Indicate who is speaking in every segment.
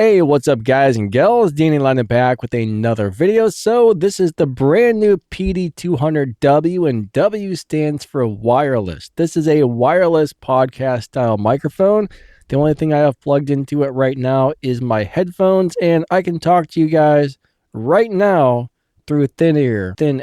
Speaker 1: Hey, what's up guys and gals? Danny London back with another video. So this is the brand new PD200W, and W stands for wireless. This is a wireless podcast style microphone. The only thing I have plugged into it right now is my headphones, and I can talk to you guys right now through thin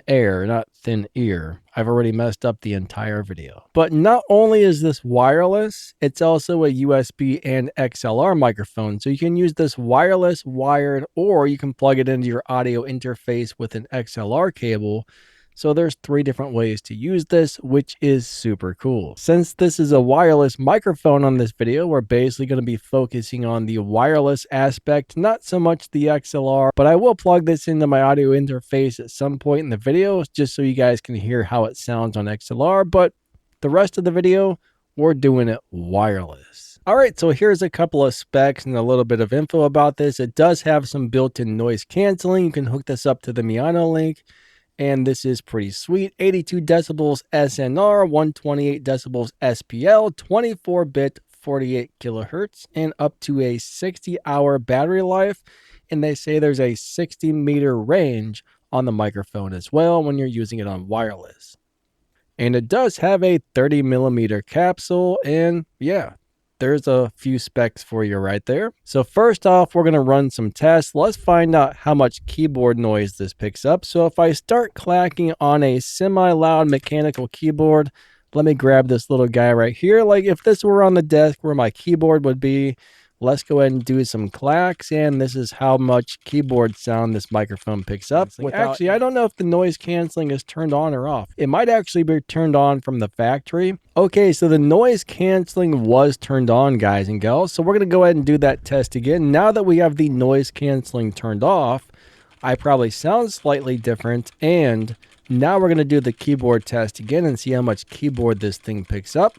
Speaker 1: air, not thin ear. I've already messed up the entire video. But not only is this wireless, it's also a USB and XLR microphone. So you can use this wireless, wired, or you can plug it into your audio interface with an XLR cable. So there's 3 different ways to use this, which is super cool. Since this is a wireless microphone on this video, we're basically going to be focusing on the wireless aspect, not so much the XLR, but I will plug this into my audio interface at some point in the video, just so you guys can hear how it sounds on XLR, but the rest of the video, we're doing it wireless. All right, so here's a couple of specs and a little bit of info about this. It does have some built-in noise canceling. You can hook this up to the Maono link. And this is pretty sweet. 82 decibels SNR, 128 decibels SPL, 24-bit, 48 kilohertz, and up to a 60-hour battery life. And they say there's a 60-meter range on the microphone as well when you're using it on wireless. And it does have a 30mm capsule, and yeah, there's a few specs for you right there. So first off, we're going to run some tests. Let's find out how much keyboard noise this picks up. So if I start clacking on a semi-loud mechanical keyboard, let me grab this little guy right here. Like if this were on the desk where my keyboard would be, let's go ahead and do some clacks, and this is how much keyboard sound this microphone picks up. Actually, I don't know if the noise canceling is turned on or off. It might actually be turned on from the factory. Okay, so the noise canceling was turned on, guys and gals. So we're going to go ahead and do that test again. Now that we have the noise canceling turned off, I probably sound slightly different, and now we're going to do the keyboard test again and see how much keyboard this thing picks up.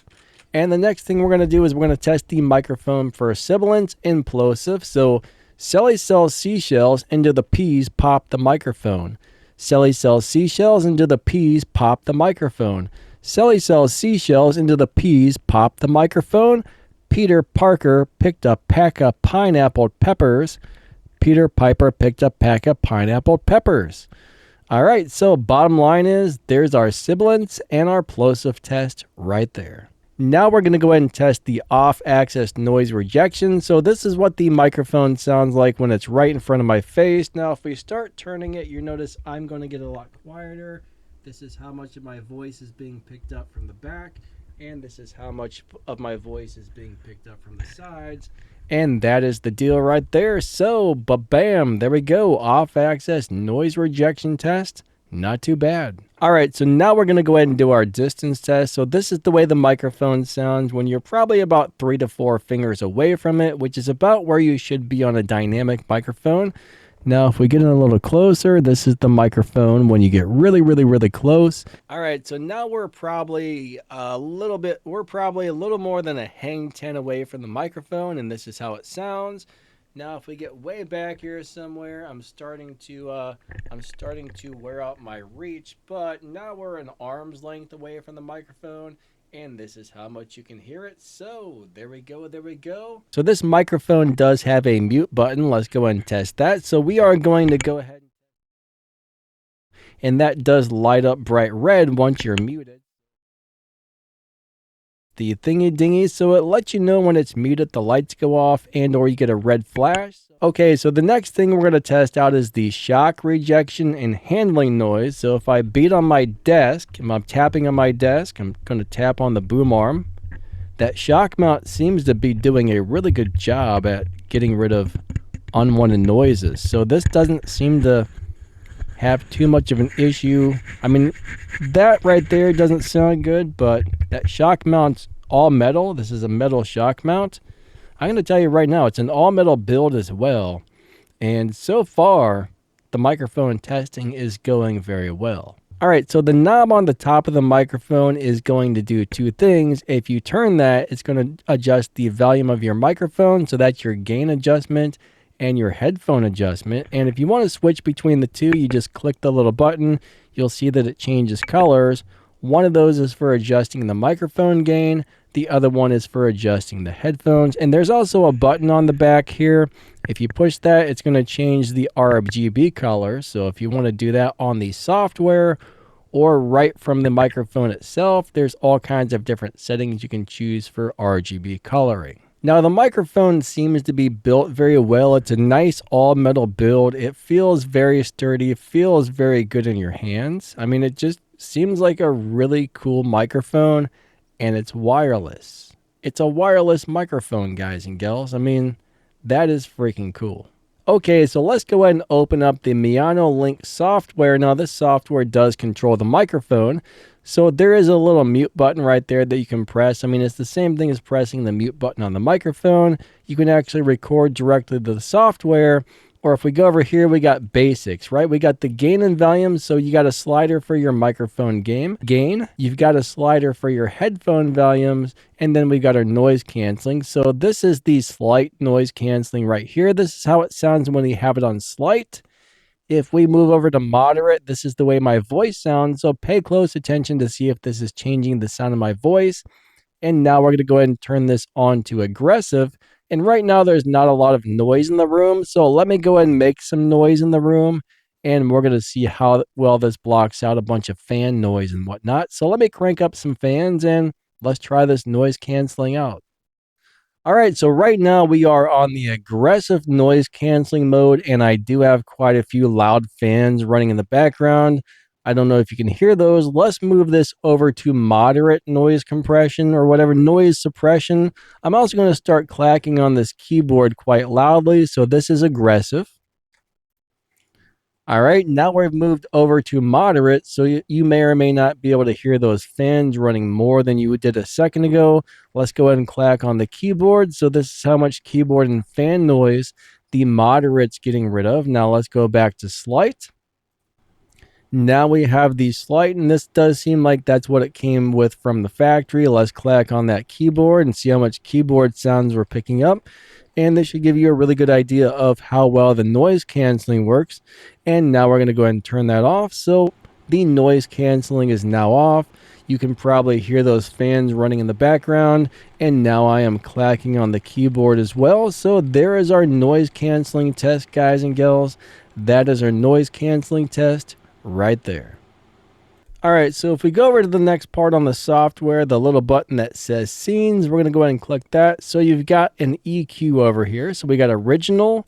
Speaker 1: And the next thing we're going to do is we're going to test the microphone for sibilance and plosive. So Selly sells seashells, into the peas pop the microphone. Selly sells seashells, into the peas pop the microphone. Selly sells seashells, into the peas pop the microphone. Peter Parker picked a pack of pineapple peppers. Peter Piper picked a pack of pineapple peppers. All right, so bottom line is there's our sibilance and our plosive test right there. Now we're going to go ahead and test the off-axis noise rejection. So this is what the microphone sounds like when it's right in front of my face. Now if we start turning it, you notice I'm going to get a lot quieter. This is how much of my voice is being picked up from the back. And this is how much of my voice is being picked up from the sides. And that is the deal right there. So, ba-bam, there we go. Off-axis noise rejection test. Not too bad. All right, so now we're going to go ahead and do our distance test. So this is the way the microphone sounds when you're probably about 3 to 4 fingers away from it, which is about where you should be on a dynamic microphone. Now, if we get in a little closer, this is the microphone when you get really, really, really close. All right, so now we're probably a little more than a hang 10 away from the microphone, and this is how it sounds. Now, if we get way back here somewhere, I'm starting to wear out my reach, but now we're an arm's length away from the microphone, and this is how much you can hear it. So there we go, there we go. So this microphone does have a mute button. Let's go ahead and test that. So we are going to go ahead, and that does light up bright red once you're muted. The thingy dingy, so it lets you know when it's muted, the lights go off and or you get a red flash. Okay, so the next thing we're going to test out is the shock rejection and handling noise. So if I beat on my desk, and I'm tapping on my desk, I'm going to tap on the boom arm. That shock mount seems to be doing a really good job at getting rid of unwanted noises. So this doesn't seem to have too much of an issue. I mean, that right there doesn't sound good, but that shock mount's all metal. This is a metal shock mount. I'm going to tell you right now, it's an all metal build as well. And so far, the microphone testing is going very well. All right, so the knob on the top of the microphone is going to do 2 things. If you turn that, it's going to adjust the volume of your microphone. So that's your gain adjustment and your headphone adjustment. And if you want to switch between the two, you just click the little button. You'll see that it changes colors. One of those is for adjusting the microphone gain. The other one is for adjusting the headphones. And there's also a button on the back here If you push that, it's going to change the RGB color. So if you want to do that on the software or right from the microphone itself, there's all kinds of different settings you can choose for RGB coloring. Now the microphone seems to be built very well. It's a nice all metal build. It feels very sturdy. It feels very good in your hands. I mean, it just seems like a really cool microphone, and it's wireless. It's a wireless microphone, guys and gals. I mean, that is freaking cool. Okay, so let's go ahead and open up the Maono Link software. Now this software does control the microphone. So there is a little mute button right there that you can press. I mean, it's the same thing as pressing the mute button on the microphone. You can actually record directly to the software. Or if we go over here, we got basics, right? We got the gain and volume. So you got a slider for your microphone gain. You've got a slider for your headphone volumes. And then we got our noise canceling. So this is the slight noise canceling right here. This is how it sounds when you have it on slight. If we move over to moderate, this is the way my voice sounds. So pay close attention to see if this is changing the sound of my voice. And now we're going to go ahead and turn this on to aggressive. And right now there's not a lot of noise in the room. So let me go ahead and make some noise in the room. And we're going to see how well this blocks out a bunch of fan noise and whatnot. So let me crank up some fans and let's try this noise canceling out. All right, so right now we are on the aggressive noise canceling mode, and I do have quite a few loud fans running in the background. I don't know if you can hear those. Let's move this over to moderate noise compression or whatever, noise suppression. I'm also going to start clacking on this keyboard quite loudly, so this is aggressive. All right, now we've moved over to moderate, so you may or may not be able to hear those fans running more than you did a second ago. Let's go ahead and clack on the keyboard. So this is how much keyboard and fan noise the moderate's getting rid of. Now let's go back to slight. Now we have the slight, and this does seem like that's what it came with from the factory. Let's clack on that keyboard and see how much keyboard sounds we're picking up. And this should give you a really good idea of how well the noise canceling works. And now we're going to go ahead and turn that off. So the noise canceling is now off. You can probably hear those fans running in the background. And now I am clacking on the keyboard as well. So there is our noise canceling test, guys and gals. That is our noise canceling test right there. All right, so if we go over to the next part on the software, the little button that says scenes, we're going to go ahead and click that. So you've got an EQ over here. So we got original,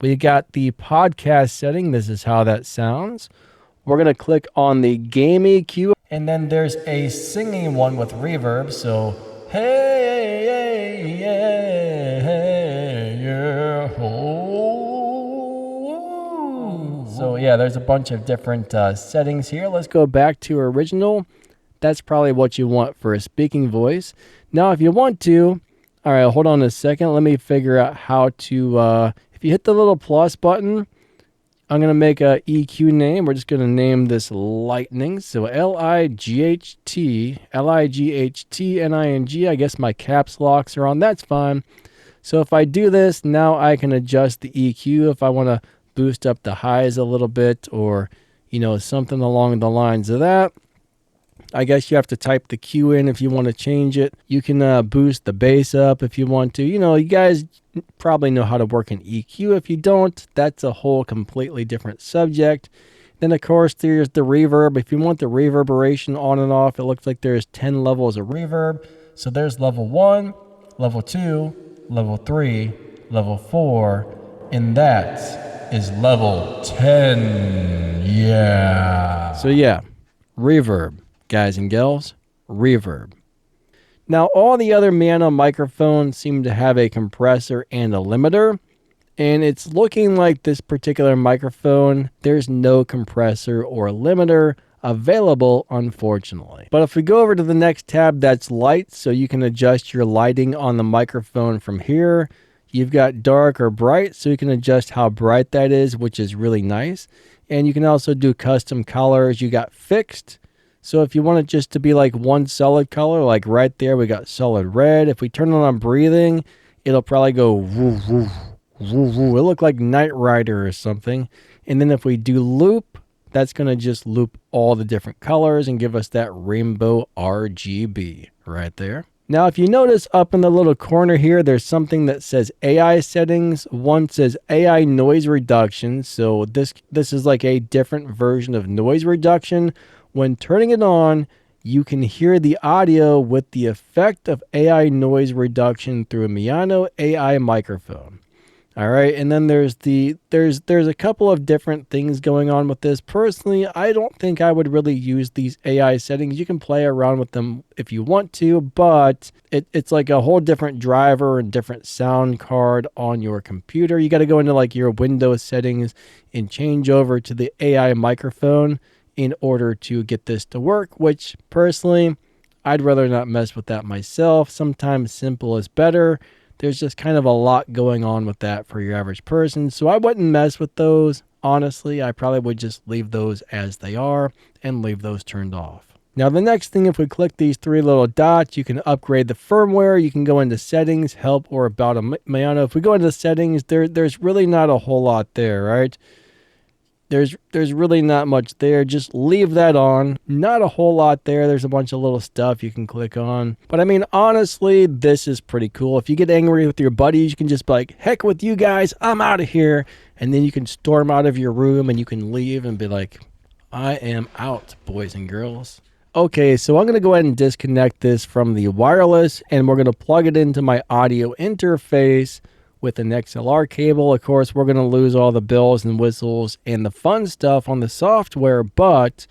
Speaker 1: we got the podcast setting. This is how that sounds. We're going to click on the game EQ, and then there's a singing one with reverb. So hey, hey, yeah, hey, yeah, oh. So yeah, there's a bunch of different settings here. Let's go back to original. That's probably what you want for a speaking voice. Now, if you want to, all right, hold on a second. Let me figure out how to, if you hit the little plus button, I'm going to make a EQ name. We're just going to name this lightning. So L-I-G-H-T-N-I-N-G. I guess my caps locks are on. That's fine. So if I do this, now I can adjust the EQ if I want to boost up the highs a little bit, or something along the lines of that. I guess you have to type the Q in if you want to change it. You can boost the bass up if you want to. You guys probably know how to work an EQ. If you don't, that's a whole completely different subject. Then of course there's the reverb. If you want the reverberation on and off, it looks like there's 10 levels of reverb. So there's level 1, level 2, level 3, level 4, and that is level 10. Yeah. So yeah, reverb, guys and gals, reverb. Now all the other Maono microphones seem to have a compressor and a limiter, and it's looking like this particular microphone, there's no compressor or limiter available, unfortunately. But if we go over to the next tab, that's light, so you can adjust your lighting on the microphone from here. You've got dark or bright, so you can adjust how bright that is, which is really nice. And you can also do custom colors. You got fixed. So if you want it just to be like one solid color, like right there, we got solid red. If we turn it on breathing, it'll probably go woo, woo, woo, woo. It'll look like Knight Rider or something. And then if we do loop, that's going to just loop all the different colors and give us that rainbow RGB right there. Now, if you notice up in the little corner here, there's something that says AI settings. One says AI noise reduction. So this is like a different version of noise reduction. When turning it on, you can hear the audio with the effect of AI noise reduction through a Maono AI microphone. All right, and then there's a couple of different things going on with this. Personally, I don't think I would really use these AI settings. You can play around with them if you want to, but it's like a whole different driver and different sound card on your computer. You got to go into like your Windows settings and change over to the AI microphone in order to get this to work, which personally, I'd rather not mess with that myself. Sometimes simple is better. There's just kind of a lot going on with that for your average person. So I wouldn't mess with those. Honestly, I probably would just leave those as they are and leave those turned off. Now, the next thing, if we click these three little dots, you can upgrade the firmware. You can go into settings, help, or about a Maono. If we go into settings, there's really not a whole lot there, right? There's really not much there. Just leave that on. Not a whole lot there. There's a bunch of little stuff you can click on. But I mean, honestly, this is pretty cool. If you get angry with your buddies, you can just be like, heck with you guys, I'm out of here. And then you can storm out of your room and you can leave and be like, I am out, boys and girls. Okay, so I'm going to go ahead and disconnect this from the wireless, and we're going to plug it into my audio interface with an XLR cable. Of course, we're going to lose all the bells and whistles and the fun stuff on the software, but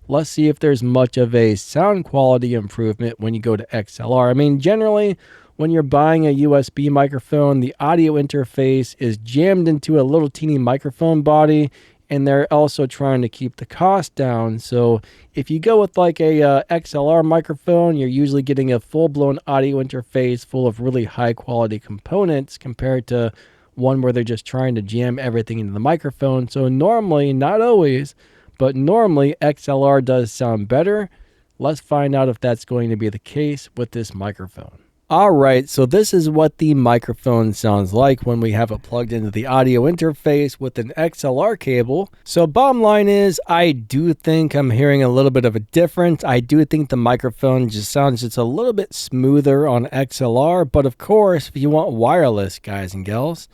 Speaker 1: let's see if there's much of a sound quality improvement when you go to XLR. I mean, generally, when you're buying a USB microphone, the audio interface is jammed into a little teeny microphone body, and they're also trying to keep the cost down. So if you go with like a XLR microphone, you're usually getting a full-blown audio interface full of really high-quality components compared to one where they're just trying to jam everything into the microphone. So normally, not always, but normally XLR does sound better. Let's find out if that's going to be the case with this microphone. All right, so this is what the microphone sounds like when we have it plugged into the audio interface with an XLR cable. So bottom line is, I do think I'm hearing a little bit of a difference. I do think the microphone just sounds just a little bit smoother on XLR, but of course, if you want wireless, guys and gals,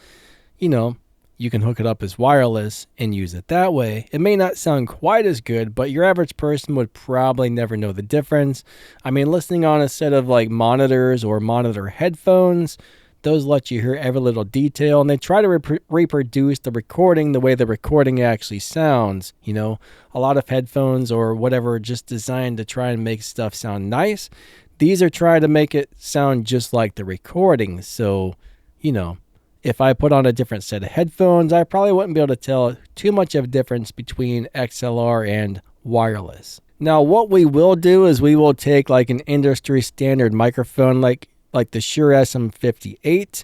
Speaker 1: you know, you can hook it up as wireless and use it that way. It may not sound quite as good, but your average person would probably never know the difference. I mean, listening on a set of like monitors or monitor headphones, those let you hear every little detail, and they try to reproduce the recording the way the recording actually sounds. You know, a lot of headphones or whatever are just designed to try and make stuff sound nice. These are trying to make it sound just like the recording. So, you know, if I put on a different set of headphones, I probably wouldn't be able to tell too much of a difference between XLR and wireless. Now, what we will do is we will take like an industry standard microphone like the Shure SM58,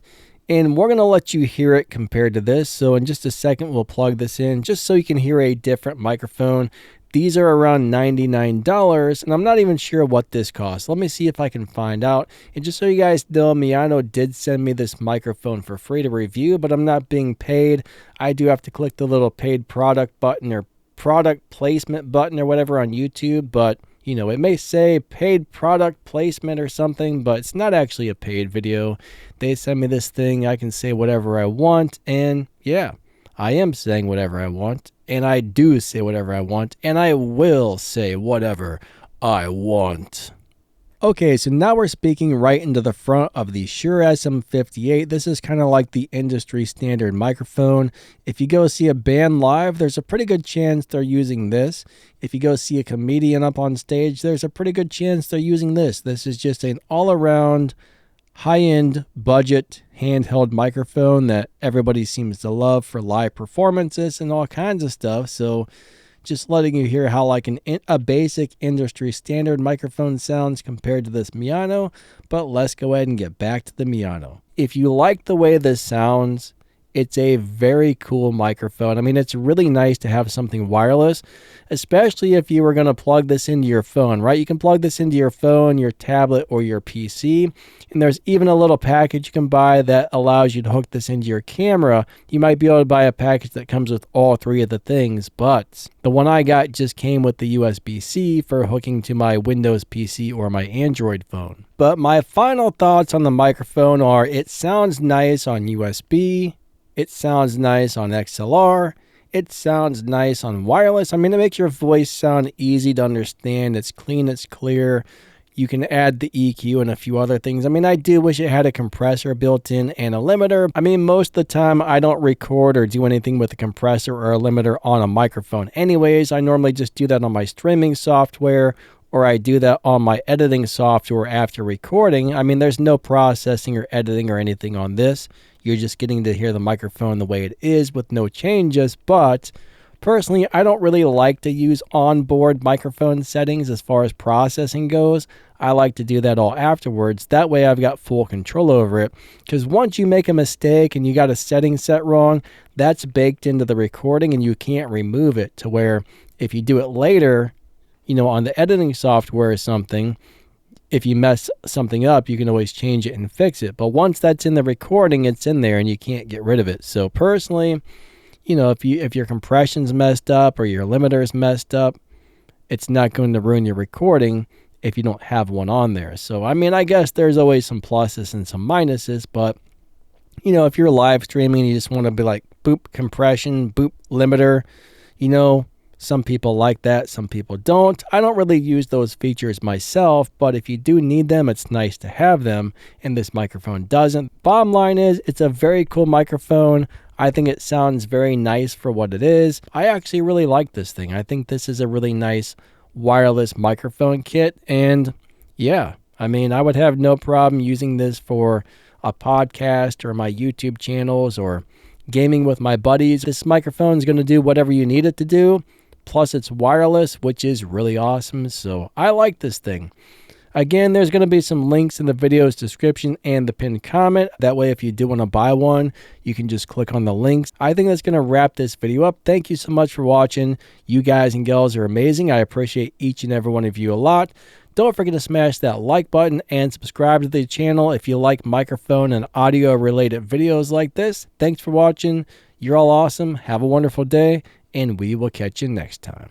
Speaker 1: and we're going to let you hear it compared to this. So in just a second, we'll plug this in just so you can hear a different microphone. These are around $99, and I'm not even sure what this costs. Let me see if I can find out. And just so you guys know, Maono did send me this microphone for free to review, but I'm not being paid. I do have to click the little paid product button or product placement button or whatever on YouTube, but you know, it may say paid product placement or something, but it's not actually a paid video. They send me this thing. I can say whatever I want, and yeah, I am saying whatever I want, and I do say whatever I want, and I will say whatever I want. Okay, so now we're speaking right into the front of the Shure SM58. This is kind of like the industry standard microphone. If you go see a band live, there's a pretty good chance they're using this. If you go see a comedian up on stage, there's a pretty good chance they're using this. This is just an all-around high-end budget handheld microphone that everybody seems to love for live performances and all kinds of stuff. So just letting you hear how like a basic industry standard microphone sounds compared to this Maono. But let's go ahead and get back to the Maono. If you like the way this sounds it's a very cool microphone. I mean, it's really nice to have something wireless, especially if you were going to plug this into your phone, right? You can plug this into your phone, your tablet, or your PC. And there's even a little package you can buy that allows you to hook this into your camera. You might be able to buy a package that comes with all three of the things, but the one I got just came with the USB-C for hooking to my Windows PC or my Android phone. But my final thoughts on the microphone are it sounds nice on USB, it sounds nice on XLR, it sounds nice on wireless. I mean, it makes your voice sound easy to understand. It's clean, it's clear. You can add the EQ and a few other things. I mean, I do wish it had a compressor built in and a limiter. I mean, most of the time I don't record or do anything with a compressor or a limiter on a microphone anyways. I normally just do that on my streaming software, or I do that on my editing software after recording. I mean, there's no processing or editing or anything on this. You're just getting to hear the microphone the way it is with no changes. But personally, I don't really like to use onboard microphone settings as far as processing goes. I like to do that all afterwards. That way I've got full control over it. Because once you make a mistake and you got a setting set wrong, that's baked into the recording and you can't remove it, to where if you do it later, you know, on the editing software or something, if you mess something up, you can always change it and fix it. But once that's in the recording, it's in there and you can't get rid of it. So personally, you know, if your compression's messed up or your limiter's messed up, it's not going to ruin your recording if you don't have one on there. So, I mean, I guess there's always some pluses and some minuses, but, you know, if you're live streaming, you just want to be like, boop, compression, boop, limiter, you know, some people like that, some people don't. I don't really use those features myself, but if you do need them, it's nice to have them, and this microphone doesn't. Bottom line is, it's a very cool microphone. I think it sounds very nice for what it is. I actually really like this thing. I think this is a really nice wireless microphone kit, and yeah, I mean, I would have no problem using this for a podcast or my YouTube channels or gaming with my buddies. This microphone is going to do whatever you need it to do. Plus, it's wireless, which is really awesome. So I like this thing. Again, there's going to be some links in the video's description and the pinned comment. That way, if you do want to buy one, you can just click on the links. I think that's going to wrap this video up. Thank you so much for watching. You guys and gals are amazing. I appreciate each and every one of you a lot. Don't forget to smash that like button and subscribe to the channel if you like microphone and audio related videos like this. Thanks for watching. You're all awesome. Have a wonderful day, and we will catch you next time.